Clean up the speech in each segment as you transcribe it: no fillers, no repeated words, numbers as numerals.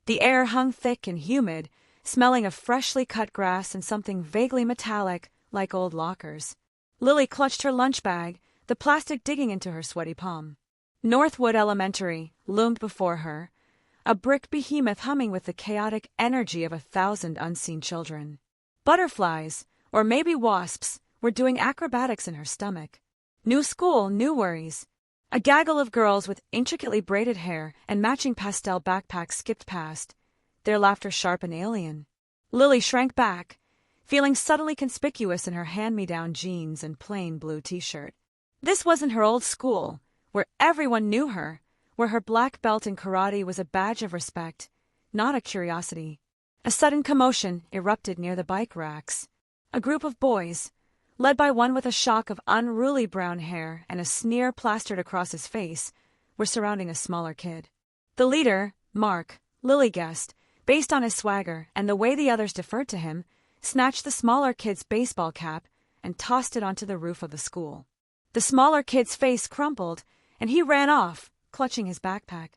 The air hung thick and humid, smelling of freshly cut grass and something vaguely metallic, like old lockers. Lily clutched her lunch bag, the plastic digging into her sweaty palm. Northwood Elementary loomed before her, a brick behemoth humming with the chaotic energy of 1,000 unseen children. Butterflies, or maybe wasps, were doing acrobatics in her stomach. New school, new worries. A gaggle of girls with intricately braided hair and matching pastel backpacks skipped past, their laughter sharp and alien. Lily shrank back, feeling subtly conspicuous in her hand-me-down jeans and plain blue t-shirt. This wasn't her old school, where everyone knew her, where her black belt in karate was a badge of respect, not a curiosity. A sudden commotion erupted near the bike racks. A group of boys, led by one with a shock of unruly brown hair and a sneer plastered across his face, were surrounding a smaller kid. The leader, Mark, Lily guessed, based on his swagger and the way the others deferred to him, snatched the smaller kid's baseball cap and tossed it onto the roof of the school. The smaller kid's face crumpled, and he ran off, clutching his backpack.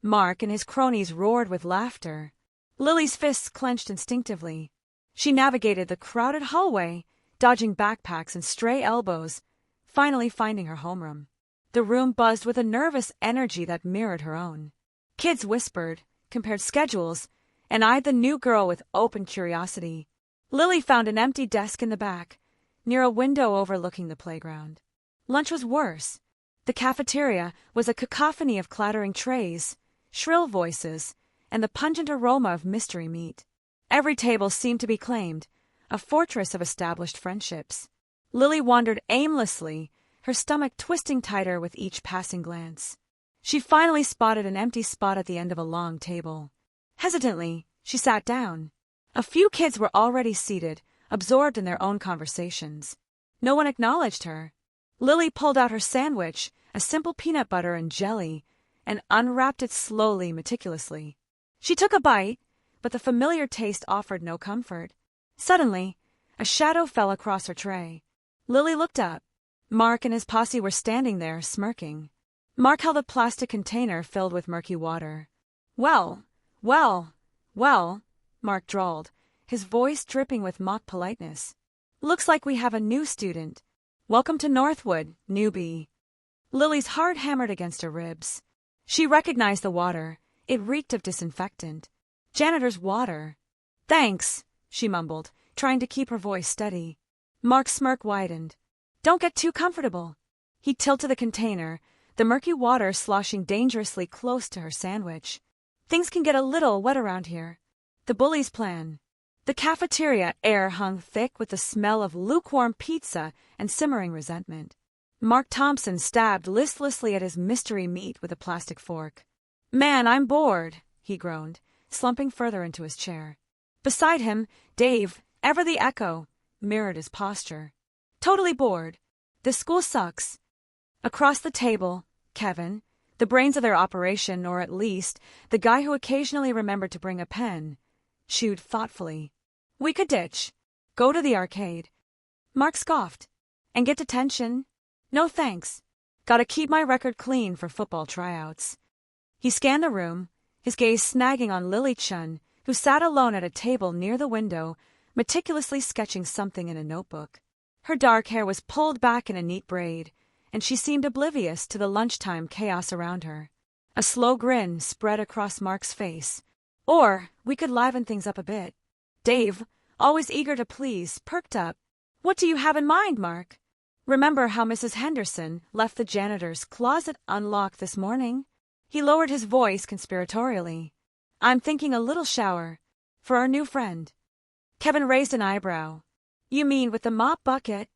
Mark and his cronies roared with laughter. Lily's fists clenched instinctively. She navigated the crowded hallway, dodging backpacks and stray elbows, finally finding her homeroom. The room buzzed with a nervous energy that mirrored her own. Kids whispered, compared schedules, and eyed the new girl with open curiosity. Lily found an empty desk in the back, near a window overlooking the playground. Lunch was worse. The cafeteria was a cacophony of clattering trays, shrill voices, and the pungent aroma of mystery meat. Every table seemed to be claimed, a fortress of established friendships. Lily wandered aimlessly, her stomach twisting tighter with each passing glance. She finally spotted an empty spot at the end of a long table. Hesitantly, she sat down. A few kids were already seated, absorbed in their own conversations. No one acknowledged her. Lily pulled out her sandwich, a simple peanut butter and jelly, and unwrapped it slowly, meticulously. She took a bite, but the familiar taste offered no comfort. Suddenly, a shadow fell across her tray. Lily looked up. Mark and his posse were standing there, smirking. Mark held a plastic container filled with murky water. Well, Mark drawled, his voice dripping with mock politeness. Looks like we have a new student. Welcome to Northwood, newbie. Lily's heart hammered against her ribs. She recognized the water. It reeked of disinfectant. Janitor's water. Thanks, she mumbled, trying to keep her voice steady. Mark's smirk widened. Don't get too comfortable. He tilted the container, the murky water sloshing dangerously close to her sandwich. Things can get a little wet around here. The bullies' plan. The cafeteria air hung thick with the smell of lukewarm pizza and simmering resentment. Mark Thompson stabbed listlessly at his mystery meat with a plastic fork. Man, I'm bored, he groaned, slumping further into his chair. Beside him, Dave, ever the echo, mirrored his posture. Totally bored. This school sucks. Across the table, Kevin, the brains of their operation, or at least the guy who occasionally remembered to bring a pen, chewed thoughtfully. We could ditch. Go to the arcade. Mark scoffed. And get detention? No thanks. Gotta keep my record clean for football tryouts. He scanned the room, his gaze snagging on Lily Chun, who sat alone at a table near the window, meticulously sketching something in a notebook. Her dark hair was pulled back in a neat braid, and she seemed oblivious to the lunchtime chaos around her. A slow grin spread across Mark's face. Or we could liven things up a bit. Dave, always eager to please, perked up. What do you have in mind, Mark? Remember how Mrs. Henderson left the janitor's closet unlocked this morning? He lowered his voice conspiratorially. I'm thinking a little shower. For our new friend. Kevin raised an eyebrow. You mean with the mop bucket?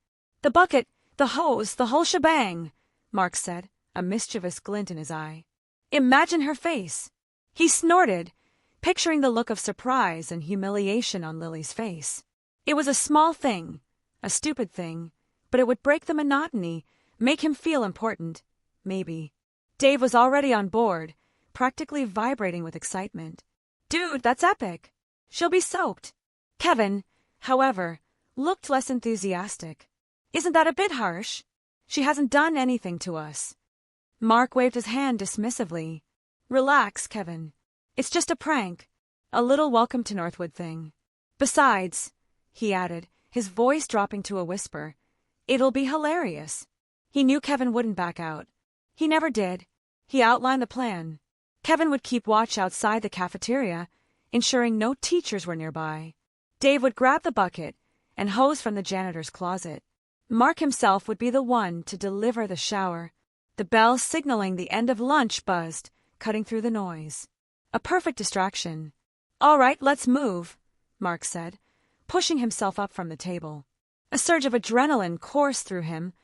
The bucket, the hose, the whole shebang, Mark said, a mischievous glint in his eye. Imagine her face. He snorted, picturing the look of surprise and humiliation on Lily's face. It was a small thing, a stupid thing, but it would break the monotony, make him feel important, maybe. Dave was already on board, practically vibrating with excitement. Dude, that's epic. She'll be soaked. Kevin, however, looked less enthusiastic. Isn't that a bit harsh? She hasn't done anything to us. Mark waved his hand dismissively. Relax, Kevin. It's just a prank. A little welcome to Northwood thing. Besides, he added, his voice dropping to a whisper, it'll be hilarious. He knew Kevin wouldn't back out. He never did. He outlined the plan. Kevin would keep watch outside the cafeteria, ensuring no teachers were nearby. Dave would grab the bucket and hose from the janitor's closet. Mark himself would be the one to deliver the shower. The bell signaling the end of lunch buzzed, cutting through the noise. A perfect distraction. All right, let's move, Mark said, pushing himself up from the table. A surge of adrenaline coursed through him,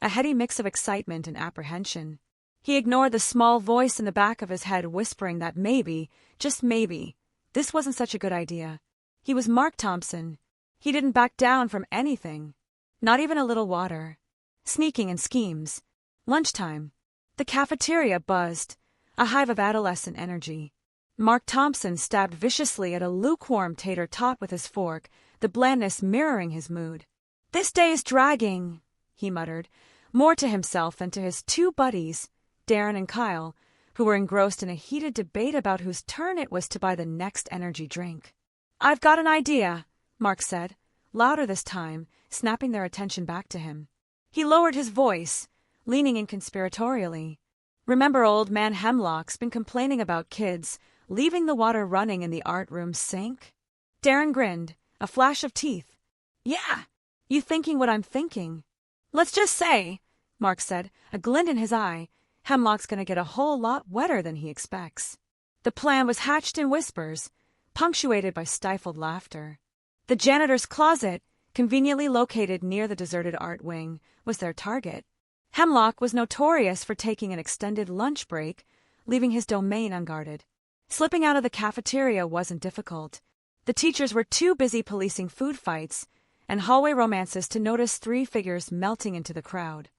a heady mix of excitement and apprehension. He ignored the small voice in the back of his head whispering that maybe, just maybe, this wasn't such a good idea. He was Mark Thompson. He didn't back down from anything. Not even a little water. Sneaking and schemes. Lunchtime. The cafeteria buzzed, a hive of adolescent energy. Mark Thompson stabbed viciously at a lukewarm tater tot with his fork, the blandness mirroring his mood. This day is dragging, he muttered, more to himself than to his two buddies, Darren and Kyle, who were engrossed in a heated debate about whose turn it was to buy the next energy drink. I've got an idea, Mark said, louder this time, snapping their attention back to him. He lowered his voice, leaning in conspiratorially. Remember old man Hemlock's been complaining about kids leaving the water running in the art room sink? Darren grinned, a flash of teeth. Yeah, you thinking what I'm thinking? Let's just say, Mark said, a glint in his eye, Hemlock's gonna get a whole lot wetter than he expects. The plan was hatched in whispers, punctuated by stifled laughter. The janitor's closet, conveniently located near the deserted art wing, was their target. Hemlock was notorious for taking an extended lunch break, leaving his domain unguarded. Slipping out of the cafeteria wasn't difficult. The teachers were too busy policing food fights and hallway romances to notice three figures melting into the crowd.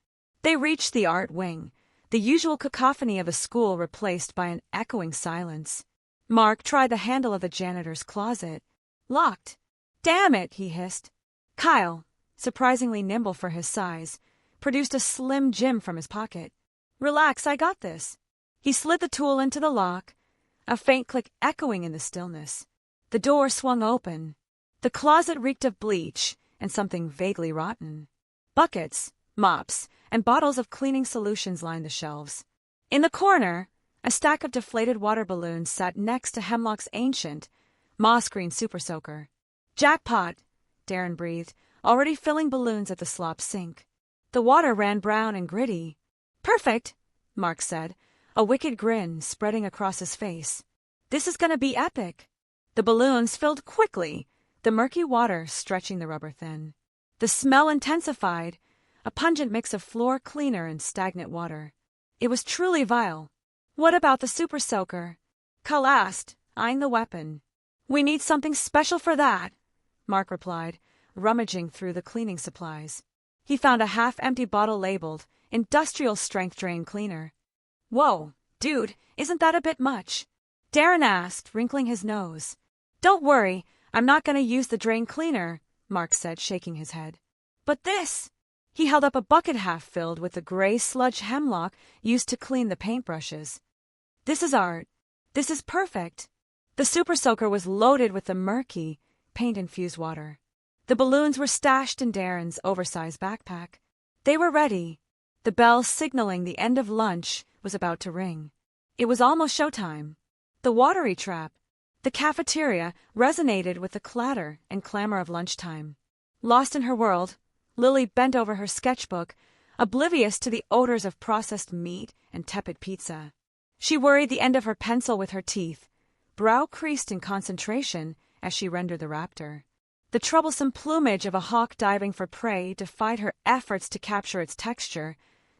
They reached the art wing, the usual cacophony of a school replaced by an echoing silence. Mark tried the handle of the janitor's closet. Locked. Damn it, he hissed. Kyle, surprisingly nimble for his size, produced a slim gem from his pocket. Relax, I got this. He slid the tool into the lock, a faint click echoing in the stillness. The door swung open. The closet reeked of bleach and something vaguely rotten. Buckets, mops, and bottles of cleaning solutions lined the shelves. In the corner, a stack of deflated water balloons sat next to Hemlock's ancient, moss-green super soaker. Jackpot, Darren breathed, already filling balloons at the slop sink. The water ran brown and gritty. Perfect, Mark said, a wicked grin spreading across his face. This is gonna be epic. The balloons filled quickly, the murky water stretching the rubber thin. The smell intensified, a pungent mix of floor cleaner and stagnant water. It was truly vile. What about the super soaker? Kyle asked, eyeing the weapon. We need something special for that, Mark replied, rummaging through the cleaning supplies. He found a half-empty bottle labeled Industrial Strength Drain Cleaner. Whoa, dude, isn't that a bit much? Darren asked, wrinkling his nose. Don't worry, I'm not going to use the drain cleaner, Mark said, shaking his head. But this... He held up a bucket half filled with the gray sludge Hemlock used to clean the paintbrushes. This is art. This is perfect. The super soaker was loaded with the murky, paint-infused water. The balloons were stashed in Darren's oversized backpack. They were ready. The bell signaling the end of lunch was about to ring. It was almost showtime. The watery trap, the cafeteria, resonated with the clatter and clamor of lunchtime. Lost in her world, Lily bent over her sketchbook, oblivious to the odors of processed meat and tepid pizza. She worried the end of her pencil with her teeth, brow creased in concentration as she rendered the raptor. The troublesome plumage of a hawk diving for prey defied her efforts to capture its texture,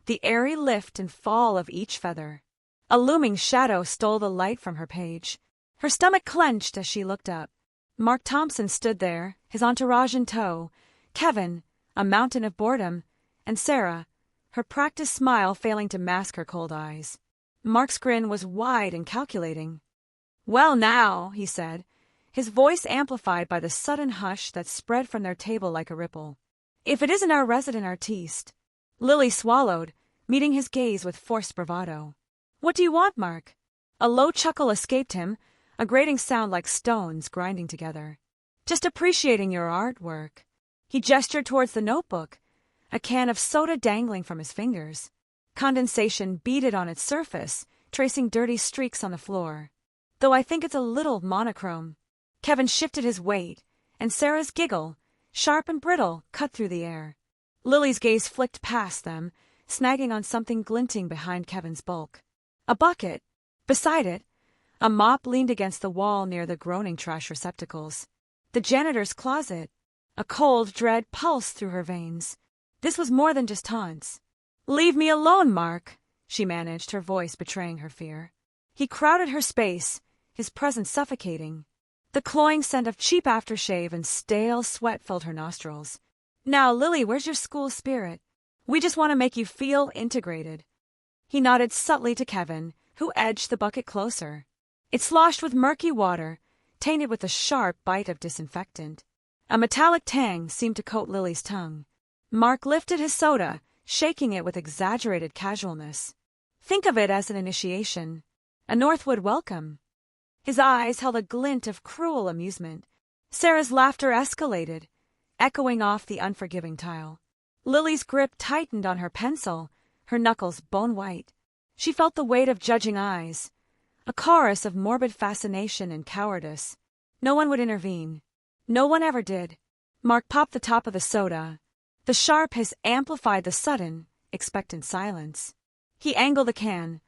the airy lift and fall of each feather. A looming shadow stole the light from her page. Her stomach clenched as she looked up. Mark Thompson stood there, his entourage in tow, Kevin, a mountain of boredom, and Sarah, her practiced smile failing to mask her cold eyes. Mark's grin was wide and calculating. Well now, he said, his voice amplified by the sudden hush that spread from their table like a ripple. If it isn't our resident artiste. Lily swallowed, meeting his gaze with forced bravado. What do you want, Mark? A low chuckle escaped him, a grating sound like stones grinding together. "Just appreciating your artwork." He gestured towards the notebook, a can of soda dangling from his fingers. Condensation beaded on its surface, tracing dirty streaks on the floor. "Though I think it's a little monochrome." Kevin shifted his weight, and Sarah's giggle, sharp and brittle, cut through the air. Lily's gaze flicked past them, snagging on something glinting behind Kevin's bulk. A bucket. Beside it, a mop leaned against the wall near the groaning trash receptacles. The janitor's closet. A cold dread pulsed through her veins. This was more than just taunts. "Leave me alone, Mark," she managed, her voice betraying her fear. He crowded her space, his presence suffocating. The cloying scent of cheap aftershave and stale sweat filled her nostrils. "Now, Lily, where's your school spirit? We just want to make you feel integrated." He nodded subtly to Kevin, who edged the bucket closer. It sloshed with murky water, tainted with a sharp bite of disinfectant. A metallic tang seemed to coat Lily's tongue. Mark lifted his soda, shaking it with exaggerated casualness. "Think of it as an initiation, a Northwood welcome." His eyes held a glint of cruel amusement. Sarah's laughter escalated, echoing off the unforgiving tile. Lily's grip tightened on her pencil, her knuckles bone-white. She felt the weight of judging eyes, a chorus of morbid fascination and cowardice. No one would intervene. No one ever did. Mark popped the top of the soda. The sharp hiss amplified the sudden, expectant silence. He angled the can,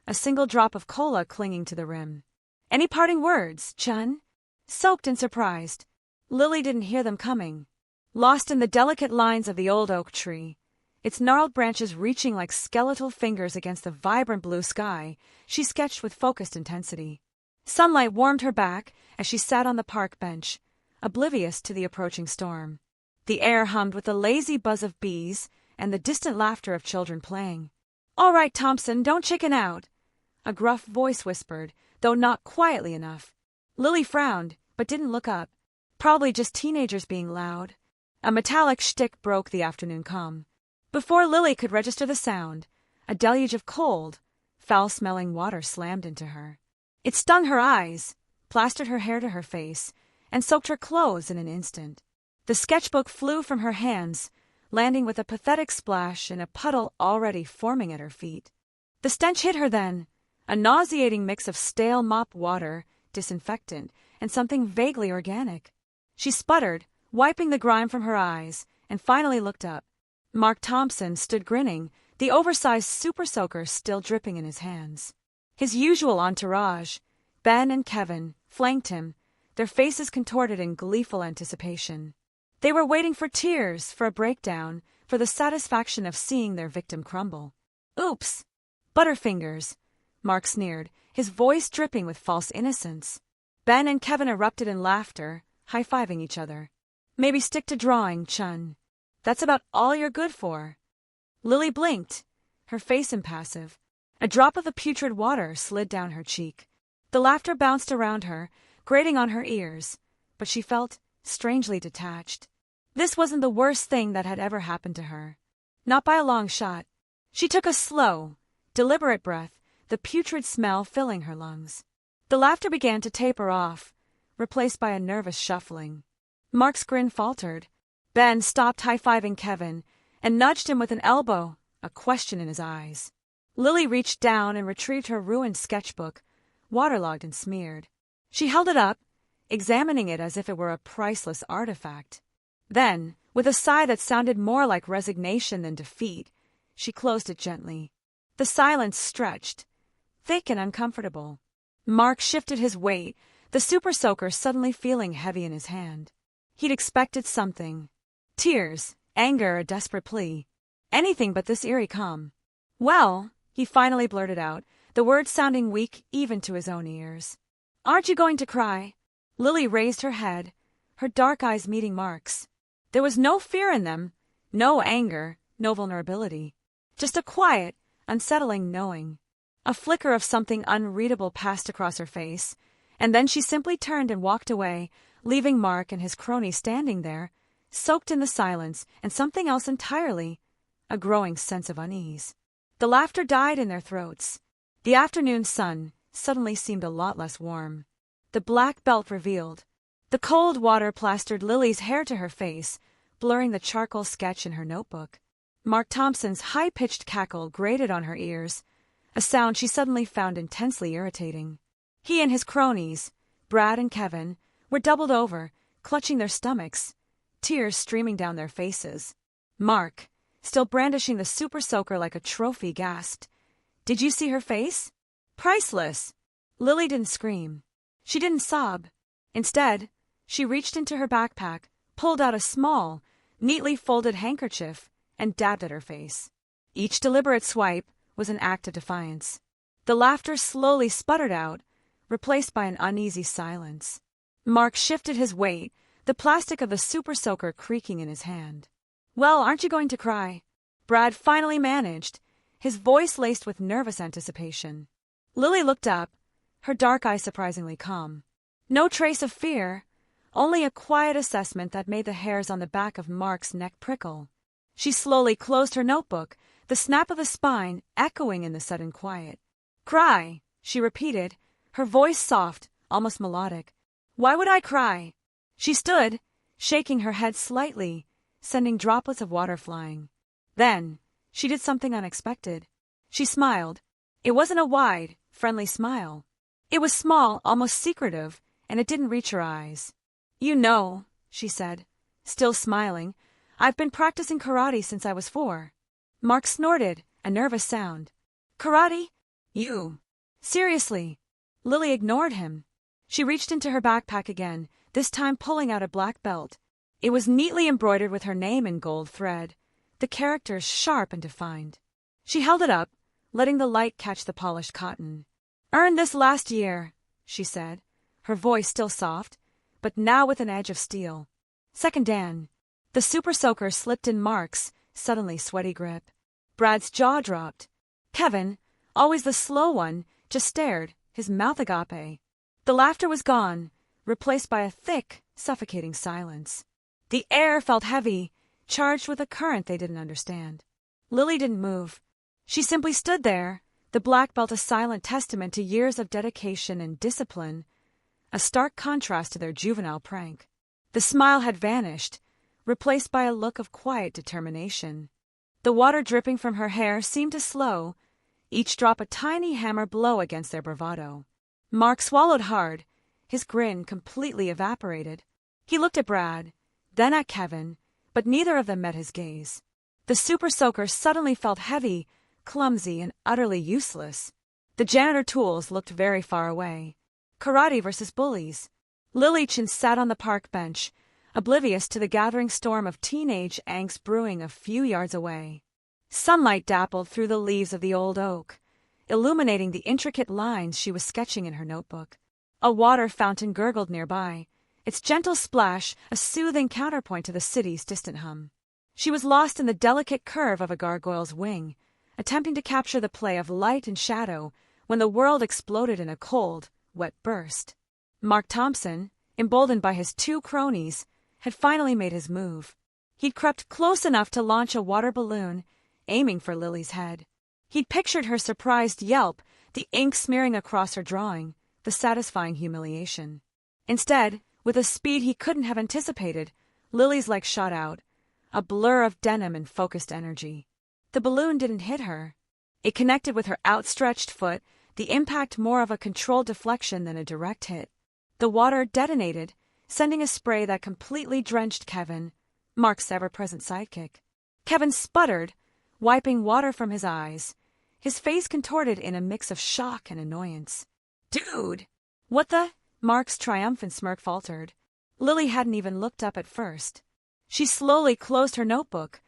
a single drop of cola clinging to the rim. "Any parting words, Chun?" Soaked and surprised, Lily didn't hear them coming. Lost in the delicate lines of the old oak tree, its gnarled branches reaching like skeletal fingers against the vibrant blue sky, she sketched with focused intensity. Sunlight warmed her back as she sat on the park bench, oblivious to the approaching storm. The air hummed with the lazy buzz of bees and the distant laughter of children playing. "All right, Thompson, don't chicken out," a gruff voice whispered, though not quietly enough. Lily frowned, but didn't look up. Probably just teenagers being loud. A metallic shtick broke the afternoon calm. Before Lily could register the sound, a deluge of cold, foul-smelling water slammed into her. It stung her eyes, plastered her hair to her face, and soaked her clothes in an instant. The sketchbook flew from her hands, landing with a pathetic splash in a puddle already forming at her feet. The stench hit her then, a nauseating mix of stale mop water, disinfectant, and something vaguely organic. She sputtered, wiping the grime from her eyes, and finally looked up. Mark Thompson stood grinning, the oversized super soaker still dripping in his hands. His usual entourage, Ben and Kevin, flanked him, their faces contorted in gleeful anticipation. They were waiting for tears, for a breakdown, for the satisfaction of seeing their victim crumble. "Oops! Butterfingers," Mark sneered, his voice dripping with false innocence. Ben and Kevin erupted in laughter, high-fiving each other. "Maybe stick to drawing, Chun. That's about all you're good for." Lily blinked, her face impassive. A drop of the putrid water slid down her cheek. The laughter bounced around her, grating on her ears, but she felt strangely detached. This wasn't the worst thing that had ever happened to her. Not by a long shot. She took a slow, deliberate breath, the putrid smell filling her lungs. The laughter began to taper off, replaced by a nervous shuffling. Mark's grin faltered. Ben stopped high-fiving Kevin and nudged him with an elbow, a question in his eyes. Lily reached down and retrieved her ruined sketchbook, waterlogged and smeared. She held it up, examining it as if it were a priceless artifact. Then, with a sigh that sounded more like resignation than defeat, she closed it gently. The silence stretched, thick and uncomfortable. Mark shifted his weight, the super soaker suddenly feeling heavy in his hand. He'd expected something. Tears, anger, a desperate plea. Anything but this eerie calm. "Well," he finally blurted out, the words sounding weak even to his own ears. "Aren't you going to cry?" Lily raised her head, her dark eyes meeting Mark's. There was no fear in them, no anger, no vulnerability. Just a quiet, unsettling knowing. A flicker of something unreadable passed across her face, and then she simply turned and walked away, leaving Mark and his crony standing there, soaked in the silence and something else entirely, a growing sense of unease. The laughter died in their throats. The afternoon sun suddenly seemed a lot less warm. the black belt revealed. The cold water plastered Lily's hair to her face, blurring the charcoal sketch in her notebook. Mark Thompson's high-pitched cackle grated on her ears, a sound she suddenly found intensely irritating. He and his cronies, Brad and Kevin, were doubled over, clutching their stomachs, tears streaming down their faces. Mark, still brandishing the super soaker like a trophy, gasped, "Did you see her face? Priceless!" Lily didn't scream. She didn't sob. Instead, she reached into her backpack, pulled out a small, neatly folded handkerchief, and dabbed at her face. Each deliberate swipe was an act of defiance. The laughter slowly sputtered out, replaced by an uneasy silence. Mark shifted his weight, the plastic of the super soaker creaking in his hand. "Well, aren't you going to cry?" Brad finally managed, his voice laced with nervous anticipation. Lily looked up, her dark eyes surprisingly calm. No trace of fear, only a quiet assessment that made the hairs on the back of Mark's neck prickle. She slowly closed her notebook, the snap of the spine echoing in the sudden quiet. "Cry," she repeated, her voice soft, almost melodic. "Why would I cry?" She stood, shaking her head slightly, sending droplets of water flying. Then, she did something unexpected. She smiled. It wasn't a wide, friendly smile. It was small, almost secretive, and it didn't reach her eyes. "You know," she said, still smiling, "I've been practicing karate since I was 4. Mark snorted, a nervous sound. "Karate? You? Seriously?" Lily ignored him. She reached into her backpack again, this time pulling out a black belt. It was neatly embroidered with her name in gold thread, the characters sharp and defined. She held it up, letting the light catch the polished cotton. "Earned this last year," she said, her voice still soft, but now with an edge of steel. "Second Dan." The super soaker slipped in Mark's suddenly sweaty grip. Brad's jaw dropped. Kevin, always the slow one, just stared, his mouth agape. The laughter was gone, replaced by a thick, suffocating silence. The air felt heavy, charged with a current they didn't understand. Lily didn't move. She simply stood there, the black belt a silent testament to years of dedication and discipline, a stark contrast to their juvenile prank. The smile had vanished, replaced by a look of quiet determination. The water dripping from her hair seemed to slow, each drop a tiny hammer blow against their bravado. Mark swallowed hard, his grin completely evaporated. He looked at Brad, then at Kevin, but neither of them met his gaze. The super soaker suddenly felt heavy, clumsy, and utterly useless. The janitor tools looked very far away. Karate versus bullies. Lily Chin sat on the park bench, oblivious to the gathering storm of teenage angst brewing a few yards away. Sunlight dappled through the leaves of the old oak, illuminating the intricate lines she was sketching in her notebook. A water fountain gurgled nearby, its gentle splash a soothing counterpoint to the city's distant hum. She was lost in the delicate curve of a gargoyle's wing, attempting to capture the play of light and shadow when the world exploded in a cold, wet burst. Mark Thompson, emboldened by his 2 cronies, had finally made his move. He'd crept close enough to launch a water balloon, aiming for Lily's head. He'd pictured her surprised yelp, the ink smearing across her drawing, the satisfying humiliation. Instead, with a speed he couldn't have anticipated, Lily's leg shot out, a blur of denim and focused energy. The balloon didn't hit her. It connected with her outstretched foot, the impact more of a controlled deflection than a direct hit. The water detonated, sending a spray that completely drenched Kevin, Mark's ever-present sidekick. Kevin sputtered, wiping water from his eyes, his face contorted in a mix of shock and annoyance. "Dude! What the?" Mark's triumphant smirk faltered. Lily hadn't even looked up at first. She slowly closed her notebook,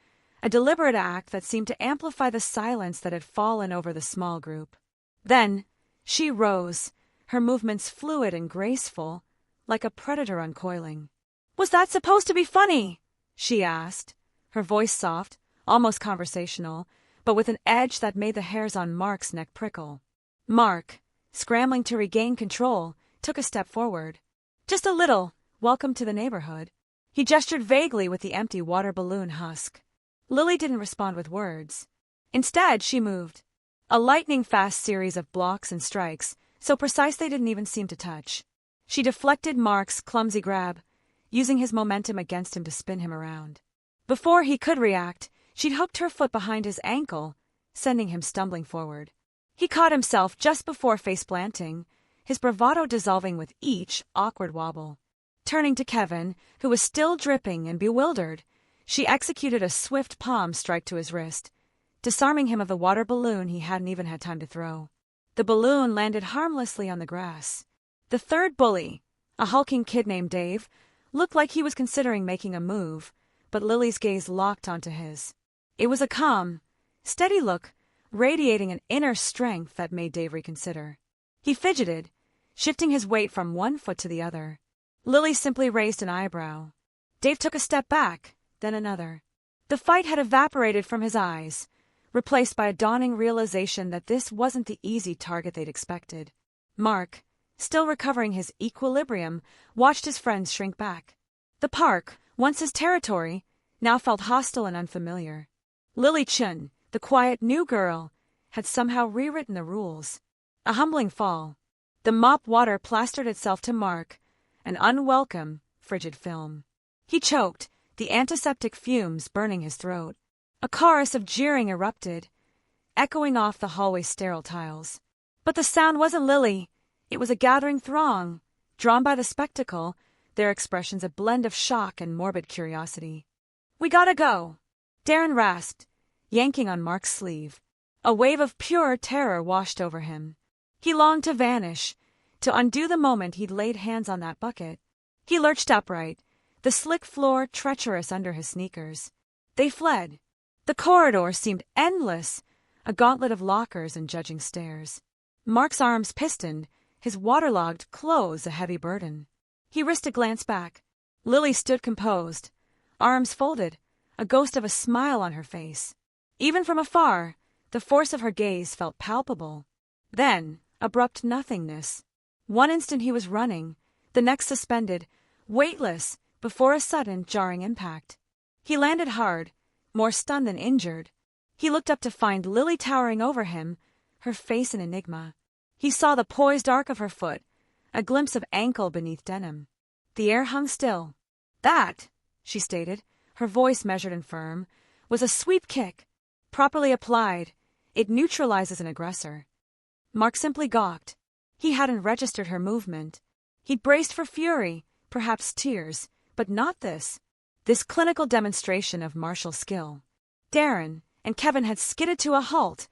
a deliberate act that seemed to amplify the silence that had fallen over the small group. Then, she rose, her movements fluid and graceful, like a predator uncoiling. "Was that supposed to be funny?" she asked, her voice soft, almost conversational, but with an edge that made the hairs on Mark's neck prickle. Mark, scrambling to regain control, took a step forward. "Just a little, welcome to the neighborhood." He gestured vaguely with the empty water balloon husk. Lily didn't respond with words. Instead, she moved. A lightning-fast series of blocks and strikes, so precise they didn't even seem to touch. She deflected Mark's clumsy grab, using his momentum against him to spin him around. Before he could react, she'd hooked her foot behind his ankle, sending him stumbling forward. He caught himself just before face-planting, his bravado dissolving with each awkward wobble. Turning to Kevin, who was still dripping and bewildered, she executed a swift palm strike to his wrist, disarming him of the water balloon he hadn't even had time to throw. The balloon landed harmlessly on the grass. The third bully, a hulking kid named Dave, looked like he was considering making a move, but Lily's gaze locked onto his. It was a calm, steady look, radiating an inner strength that made Dave reconsider. He fidgeted, shifting his weight from one foot to the other. Lily simply raised an eyebrow. Dave took a step back, then another. The fight had evaporated from his eyes, replaced by a dawning realization that this wasn't the easy target they'd expected. Mark, still recovering his equilibrium, watched his friends shrink back. The park, once his territory, now felt hostile and unfamiliar. Lily Chun, the quiet new girl, had somehow rewritten the rules. A humbling fall. The mop water plastered itself to Mark, an unwelcome, frigid film. He choked, the antiseptic fumes burning his throat. A chorus of jeering erupted, echoing off the hallway's sterile tiles. But the sound wasn't Lily. It was a gathering throng, drawn by the spectacle, their expressions a blend of shock and morbid curiosity. "We gotta go," Darren rasped, yanking on Mark's sleeve. A wave of pure terror washed over him. He longed to vanish, to undo the moment he'd laid hands on that bucket. He lurched upright, the slick floor treacherous under his sneakers. They fled. The corridor seemed endless, a gauntlet of lockers and judging stares. Mark's arms pistoned, his waterlogged clothes a heavy burden. He risked a glance back. Lily stood composed, arms folded, a ghost of a smile on her face. Even from afar, the force of her gaze felt palpable. Then, abrupt nothingness. One instant he was running, the next suspended, weightless, before a sudden, jarring impact. He landed hard, more stunned than injured. He looked up to find Lily towering over him, her face an enigma. He saw the poised arc of her foot, a glimpse of ankle beneath denim. The air hung still. "That," she stated, her voice measured and firm, "was a sweep kick. Properly applied, it neutralizes an aggressor." Mark simply gawked. He hadn't registered her movement. He'd braced for fury, perhaps tears, but not this. This clinical demonstration of martial skill. Darren and Kevin had skidded to a halt,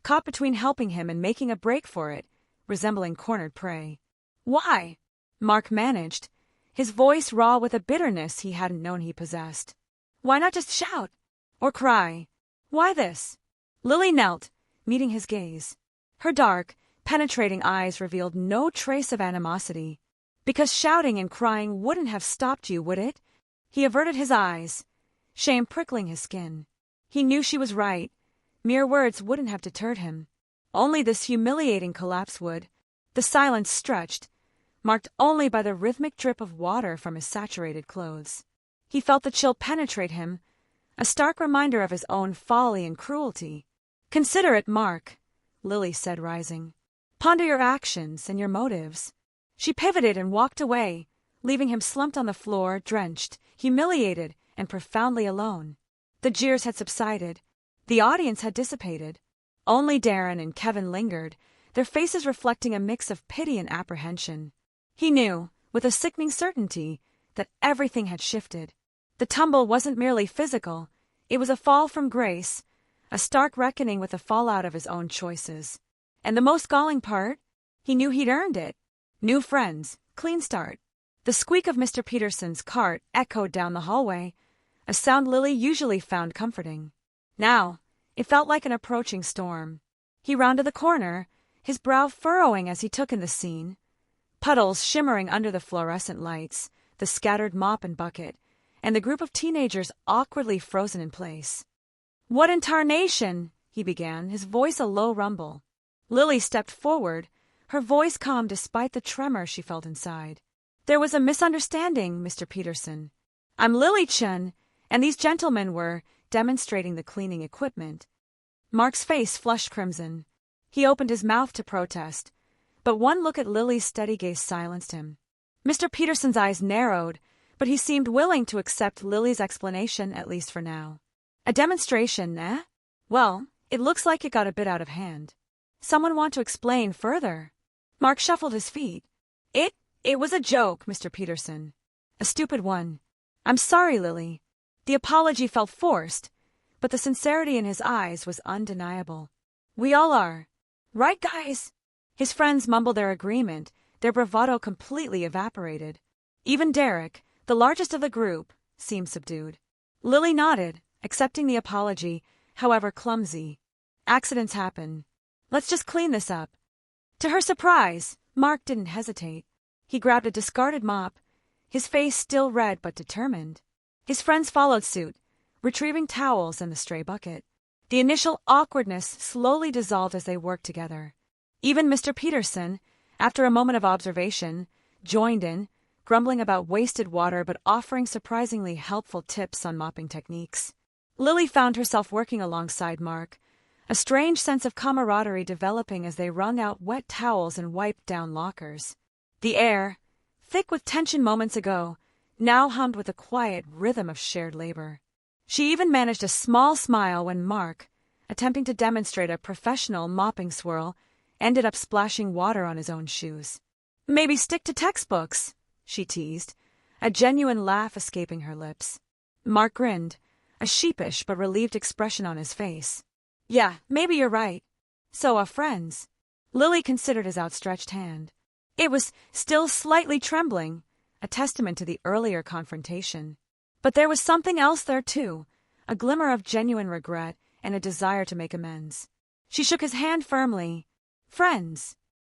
caught between helping him and making a break for it, resembling cornered prey. "Why?" Mark managed, his voice raw with a bitterness he hadn't known he possessed. "Why not just shout? Or cry? Why this?" Lily knelt, meeting his gaze. Her dark, penetrating eyes revealed no trace of animosity. "Because shouting and crying wouldn't have stopped you, would it?" He averted his eyes, shame prickling his skin. He knew she was right. Mere words wouldn't have deterred him. Only this humiliating collapse would. The silence stretched, marked only by the rhythmic drip of water from his saturated clothes. He felt the chill penetrate him, a stark reminder of his own folly and cruelty. "Consider it, Mark," Lily said, rising. "Ponder your actions and your motives." She pivoted and walked away, leaving him slumped on the floor, drenched, humiliated, and profoundly alone. The jeers had subsided. The audience had dissipated. Only Darren and Kevin lingered, their faces reflecting a mix of pity and apprehension. He knew, with a sickening certainty, that everything had shifted. The tumble wasn't merely physical. It was a fall from grace, a stark reckoning with the fallout of his own choices. And the most galling part? He knew he'd earned it. New friends, clean start. The squeak of Mr. Peterson's cart echoed down the hallway, a sound Lily usually found comforting. Now, it felt like an approaching storm. He rounded the corner, his brow furrowing as he took in the scene. Puddles shimmering under the fluorescent lights, the scattered mop and bucket, and the group of teenagers awkwardly frozen in place. "What in tarnation?" he began, his voice a low rumble. Lily stepped forward, her voice calm despite the tremor she felt inside. "There was a misunderstanding, Mr. Peterson. I'm Lily Chun, and these gentlemen were demonstrating the cleaning equipment." Mark's face flushed crimson. He opened his mouth to protest, but one look at Lily's steady gaze silenced him. Mr. Peterson's eyes narrowed, but he seemed willing to accept Lily's explanation, at least for now. A demonstration, eh? Well, it looks like it got a bit out of hand. Someone want to explain further? Mark shuffled his feet. It was a joke, Mr. Peterson. A stupid one. I'm sorry, Lily. The apology felt forced, but the sincerity in his eyes was undeniable. We all are. Right, guys? His friends mumbled their agreement, their bravado completely evaporated. Even Derek, the largest of the group, seemed subdued. Lily nodded, accepting the apology, however clumsy. Accidents happen. Let's just clean this up. To her surprise, Mark didn't hesitate. He grabbed a discarded mop, his face still red but determined. His friends followed suit, retrieving towels and the stray bucket. The initial awkwardness slowly dissolved as they worked together. Even Mr. Peterson, after a moment of observation, joined in, grumbling about wasted water but offering surprisingly helpful tips on mopping techniques. Lily found herself working alongside Mark, a strange sense of camaraderie developing as they wrung out wet towels and wiped down lockers. The air, thick with tension moments ago, now hummed with a quiet rhythm of shared labor. She even managed a small smile when Mark, attempting to demonstrate a professional mopping swirl, ended up splashing water on his own shoes. Maybe stick to textbooks, she teased, a genuine laugh escaping her lips. Mark grinned, a sheepish but relieved expression on his face. Yeah, maybe you're right. So are friends. Lily considered his outstretched hand. It was still slightly trembling, a testament to the earlier confrontation. But there was something else there, too, a glimmer of genuine regret and a desire to make amends. She shook his hand firmly. Friends.